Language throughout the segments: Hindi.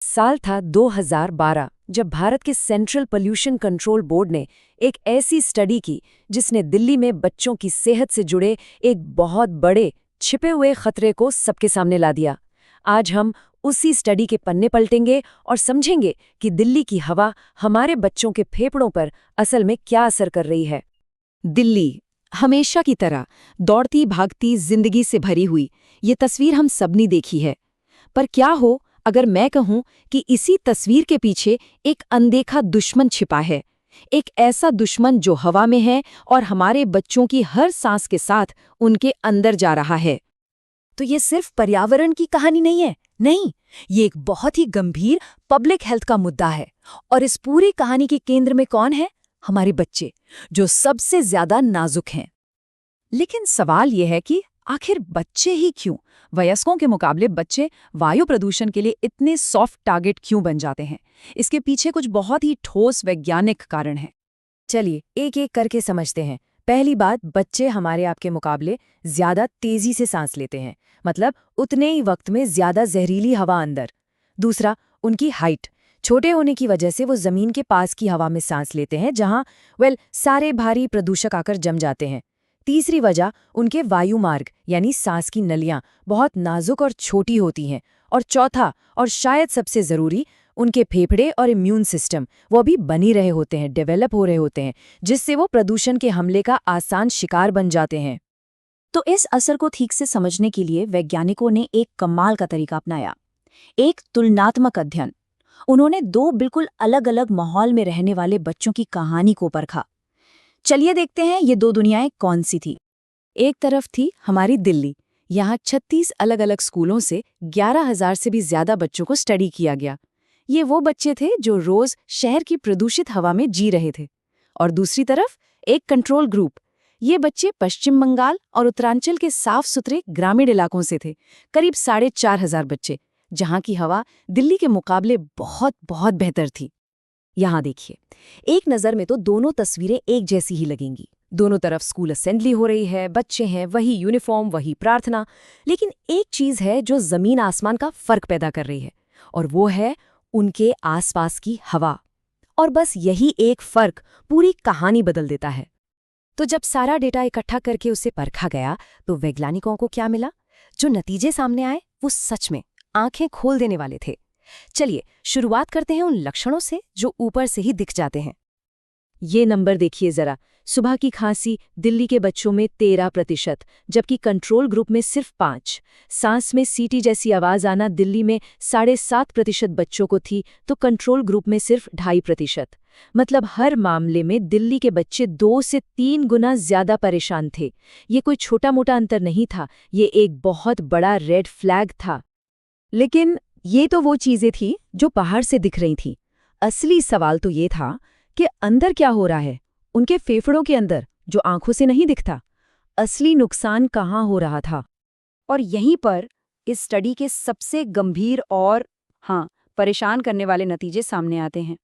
साल था 2012 जब भारत के सेंट्रल पोल्यूशन कंट्रोल बोर्ड ने एक ऐसी स्टडी की जिसने दिल्ली में बच्चों की सेहत से जुड़े एक बहुत बड़े छिपे हुए खतरे को सबके सामने ला दिया। आज हम उसी स्टडी के पन्ने पलटेंगे और समझेंगे कि दिल्ली की हवा हमारे बच्चों के फेफड़ों पर असल में क्या असर कर रही है। दिल्ली हमेशा की तरह दौड़ती भागती जिंदगी से भरी हुई ये तस्वीर हम सबने देखी है। पर क्या हो अगर मैं कहूं कि इसी तस्वीर के पीछे एक अनदेखा दुश्मन छिपा है, एक ऐसा दुश्मन जो हवा में है और हमारे बच्चों की हर सांस के साथ उनके अंदर जा रहा है। तो ये सिर्फ पर्यावरण की कहानी नहीं है, नहीं, ये एक बहुत ही गंभीर पब्लिक हेल्थ का मुद्दा है। और इस पूरी कहानी के केंद्र में कौन है? हमारे बच्चे, जो सबसे ज्यादा नाजुक हैं। लेकिन सवाल यह है कि आखिर बच्चे ही क्यों? वयस्कों के मुकाबले बच्चे वायु प्रदूषण के लिए इतने सॉफ्ट टारगेट क्यों बन जाते हैं? इसके पीछे कुछ बहुत ही ठोस वैज्ञानिक कारण हैं। चलिए एक एक करके समझते हैं। पहली बात, बच्चे हमारे आपके मुकाबले ज्यादा तेजी से सांस लेते हैं, मतलब उतने ही वक्त में ज्यादा जहरीली हवा अंदर। दूसरा, उनकी हाइट छोटे होने की वजह से वो जमीन के पास की हवा में सांस लेते हैं, जहां सारे भारी प्रदूषक आकर जम जाते हैं। तीसरी वजह, उनके वायु मार्ग यानी सांस की नलियां बहुत नाजुक और छोटी होती हैं। और चौथा और शायद सबसे जरूरी, उनके फेफड़े और इम्यून सिस्टम वो भी बनी रहे होते हैं, डेवलप हो रहे होते हैं, जिससे वो प्रदूषण के हमले का आसान शिकार बन जाते हैं। तो इस असर को ठीक से समझने के लिए वैज्ञानिकों ने एक कमाल का तरीका अपनाया, एक तुलनात्मक अध्ययन। उन्होंने दो बिल्कुल अलग अलग माहौल में रहने वाले बच्चों की कहानी को परखा। चलिए देखते हैं ये दो दुनियाएं कौन सी थी। एक तरफ थी हमारी दिल्ली। यहाँ 36 अलग अलग स्कूलों से 11,000 से भी ज्यादा बच्चों को स्टडी किया गया। ये वो बच्चे थे जो रोज शहर की प्रदूषित हवा में जी रहे थे। और दूसरी तरफ एक कंट्रोल ग्रुप। ये बच्चे पश्चिम बंगाल और उत्तरांचल के साफ सुथरे ग्रामीण इलाकों से थे, करीब 4,500 बच्चे, जहाँ की हवा दिल्ली के मुकाबले बहुत बहुत बेहतर थी। यहाँ देखिए, एक नज़र में तो दोनों तस्वीरें एक जैसी ही लगेंगी। दोनों तरफ स्कूल असेंबली हो रही है, बच्चे हैं, वही यूनिफॉर्म, वही प्रार्थना। लेकिन एक चीज़ है जो ज़मीन आसमान का फर्क पैदा कर रही है, और वो है उनके आसपास की हवा। और बस यही एक फर्क पूरी कहानी बदल देता है। तो जब सारा डेटा इकट्ठा करके उसे परखा गया तो वैज्ञानिकों को क्या मिला? जो नतीजे सामने आए वो सच में आंखें खोल देने वाले थे। चलिए शुरुआत करते हैं उन लक्षणों से जो ऊपर से ही दिख जाते हैं। ये नंबर देखिए जरा। सुबह की खांसी दिल्ली के बच्चों में 13%, जबकि कंट्रोल ग्रुप में सिर्फ 5। सांस में सीटी जैसी आवाज आना दिल्ली में 7.5% बच्चों को थी, तो कंट्रोल ग्रुप में सिर्फ 2.5%। मतलब हर मामले में दिल्ली के बच्चे 2 से 3 गुना ज्यादा परेशान थे। ये कोई छोटा मोटा अंतर नहीं था, ये एक बहुत बड़ा रेड फ्लैग था। लेकिन ये तो वो चीजें थी जो बाहर से दिख रही थीं। असली सवाल तो ये था कि अंदर क्या हो रहा है, उनके फेफड़ों के अंदर, जो आंखों से नहीं दिखता। असली नुकसान कहाँ हो रहा था? और यहीं पर इस स्टडी के सबसे गंभीर और परेशान करने वाले नतीजे सामने आते हैं।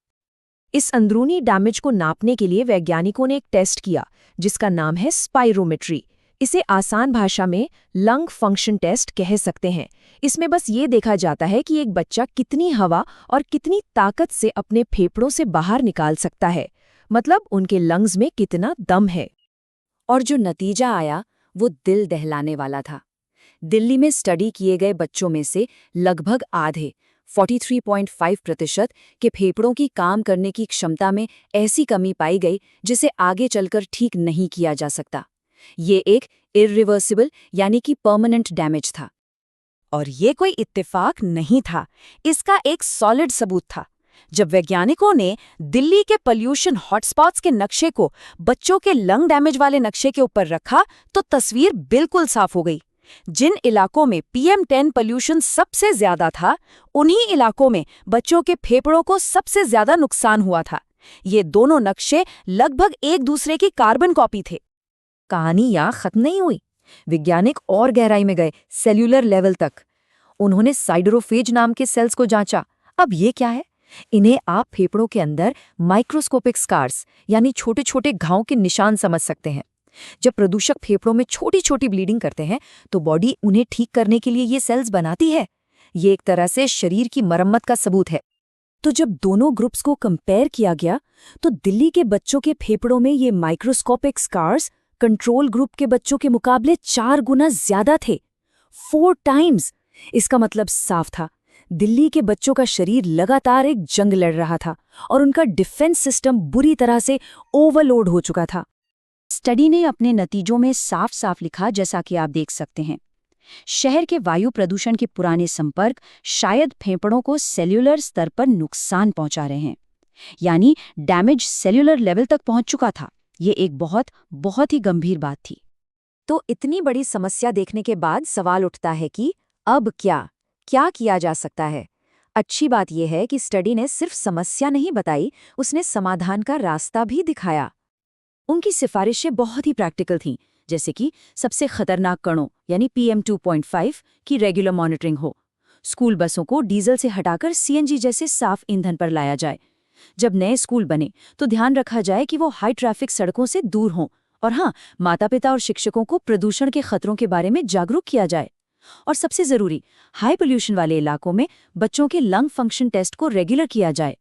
इस अंदरूनी डैमेज को नापने के लिए वैज्ञानिकों ने एक टेस्ट किया जिसका नाम है स्पाइरोमेट्री। इसे आसान भाषा में लंग फंक्शन टेस्ट कह सकते हैं। इसमें बस ये देखा जाता है कि एक बच्चा कितनी हवा और कितनी ताकत से अपने फेफड़ों से बाहर निकाल सकता है, मतलब उनके लंग्स में कितना दम है। और जो नतीजा आया वो दिल दहलाने वाला था। दिल्ली में स्टडी किए गए बच्चों में से लगभग आधे 43.5% के फेफड़ों की काम करने की क्षमता में ऐसी कमी पाई गई जिसे आगे चलकर ठीक नहीं किया जा सकता। ये एक इर्रिवर्सिबल यानी कि परमानेंट डैमेज था। और ये कोई इत्तेफाक नहीं था, इसका एक सॉलिड सबूत था। जब वैज्ञानिकों ने दिल्ली के पोल्यूशन हॉटस्पॉट्स के नक्शे को बच्चों के लंग डैमेज वाले नक्शे के ऊपर रखा तो तस्वीर बिल्कुल साफ हो गई। जिन इलाकों में PM10 पोल्यूशन सबसे ज्यादा था, उन्हीं इलाकों में बच्चों के फेफड़ों को सबसे ज्यादा नुकसान हुआ था। ये दोनों नक्शे लगभग एक दूसरे की कार्बन कॉपी थे। कहानी यहाँ खत्म नहीं हुई। वैज्ञानिक और गहराई में गए, सेल्यूलर लेवल तक। उन्होंने साइडरोफेज नाम के सेल्स को जांचा। अब ये क्या है? इन्हें आप फेफड़ों के अंदर माइक्रोस्कोपिक स्कार्स यानी छोटे छोटे घावों के निशान समझ सकते हैं। जब प्रदूषक फेफड़ों में छोटी छोटी ब्लीडिंग करते हैं तो बॉडी उन्हें ठीक करने के लिए ये सेल्स बनाती है। ये एक तरह से शरीर की मरम्मत का सबूत है। तो जब दोनों ग्रुप्स को कंपेयर किया गया तो दिल्ली के बच्चों के फेफड़ों में ये माइक्रोस्कोपिक स्कार्स कंट्रोल ग्रुप के बच्चों के मुकाबले 4 गुना ज्यादा थे, 4 टाइम्स। इसका मतलब साफ था, दिल्ली के बच्चों का शरीर लगातार एक जंग लड़ रहा था और उनका डिफेंस सिस्टम बुरी तरह से ओवरलोड हो चुका था। स्टडी ने अपने नतीजों में साफ साफ लिखा, जैसा कि आप देख सकते हैं, शहर के वायु प्रदूषण के पुराने संपर्क शायद फेफड़ों को सेल्यूलर स्तर पर नुकसान पहुंचा रहे हैं, यानी डैमेज सेल्यूलर लेवल तक पहुंच चुका था। ये एक बहुत ही गंभीर बात थी। तो इतनी बड़ी समस्या देखने के बाद सवाल उठता है कि अब क्या किया जा सकता है? अच्छी बात यह है कि स्टडी ने सिर्फ समस्या नहीं बताई, उसने समाधान का रास्ता भी दिखाया। उनकी सिफारिशें बहुत ही प्रैक्टिकल थीं, जैसे कि सबसे खतरनाक कणों यानी PM 2.5 की रेगुलर मॉनिटरिंग हो, स्कूल बसों को डीजल से हटाकर CNG जैसे साफ ईंधन पर लाया जाए, जब नए स्कूल बने तो ध्यान रखा जाए कि वो हाई ट्रैफिक सड़कों से दूर हों, और हाँ, माता पिता और शिक्षकों को प्रदूषण के खतरों के बारे में जागरूक किया जाए। और सबसे जरूरी, हाई पोल्यूशन वाले इलाकों में बच्चों के लंग फंक्शन टेस्ट को रेगुलर किया जाए।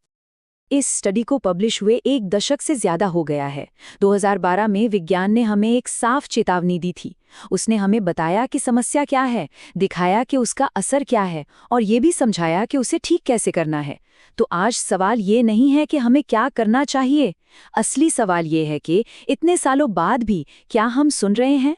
इस स्टडी को पब्लिश हुए 1 दशक से ज्यादा हो गया है। 2012 में विज्ञान ने हमें एक साफ चेतावनी दी थी। उसने हमें बताया कि समस्या क्या है, दिखाया कि उसका असर क्या है, और ये भी समझाया कि उसे ठीक कैसे करना है। तो आज सवाल ये नहीं है कि हमें क्या करना चाहिए, असली सवाल ये है कि इतने सालों बाद भी क्या हम सुन रहे हैं?